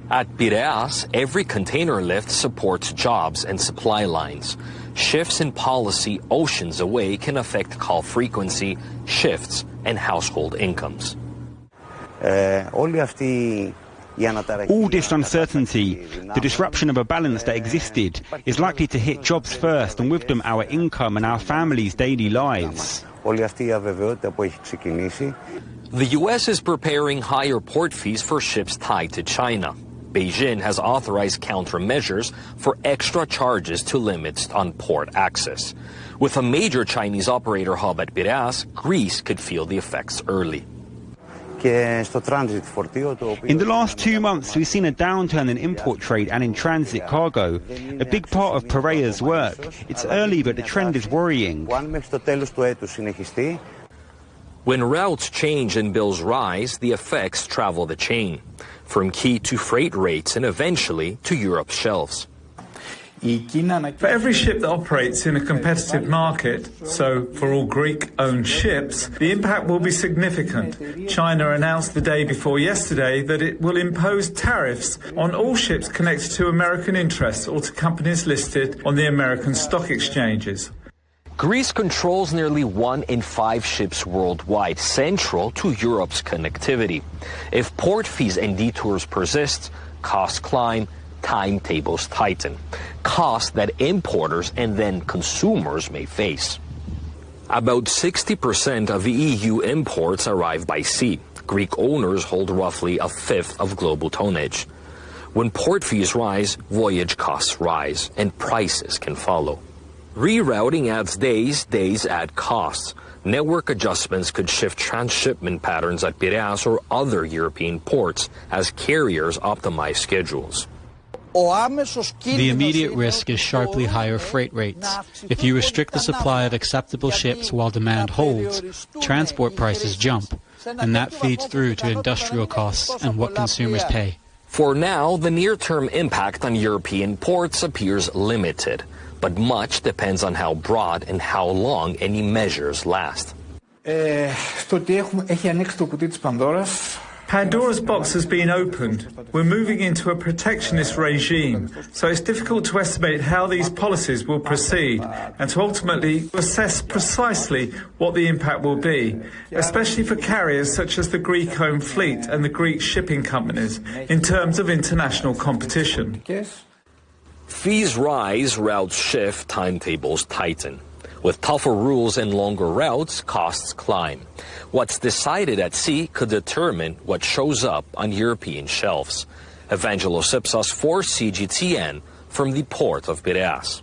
At Piraeus, every container lift supports jobs and supply lines. Shifts in policy oceans away can affect call frequency, shifts, and household incomes. All this uncertainty, the disruption of a balance that existed, is likely to hit jobs first and with them our income and our families' daily lives. The U.S. is preparing higher port fees for ships tied to China. Beijing has authorized countermeasures for extra charges to limits on port access. With a major Chinese operator hub at Piraeus, Greece could feel the effects early. In the last 2 months, we've seen a downturn in import trade and in transit cargo, a big part of Piraeus' work. It's early, but the trend is worrying. When routes change and bills rise, the effects travel the chain, from key to freight rates and eventually to Europe's shelves. For every ship that operates in a competitive market, so for all Greek-owned ships, the impact will be significant. China announced the day before yesterday that it will impose tariffs on all ships connected to American interests or to companies listed on the American stock exchanges. Greece controls nearly 1 in 5 ships worldwide, central to Europe's connectivity. If port fees and detours persist, costs climb, timetables tighten, costs that importers and then consumers may face. About 60% of EU imports arrive by sea. Greek owners hold roughly a fifth of global tonnage. When port fees rise, voyage costs rise, and prices can follow. Rerouting adds days add costs. Network adjustments could shift transshipment patterns at Piraeus or other European ports as carriers optimize schedules. The immediate risk is sharply higher freight rates. If you restrict the supply of acceptable ships while demand holds, transport prices jump, and that feeds through to industrial costs and what consumers pay. For now, the near-term impact on European ports appears limited, but much depends on how broad and how long any measures last. Pandora's box has been opened. We're moving into a protectionist regime, so it's difficult to estimate how these policies will proceed and to ultimately assess precisely what the impact will be, especially for carriers such as the Greek home fleet and the Greek shipping companies, in terms of international competition. Fees rise, routes shift, timetables tighten. With tougher rules and longer routes, costs climb. What's decided at sea could determine what shows up on European shelves. Evangelos Ipsos for CGTN from the port of Piraeus.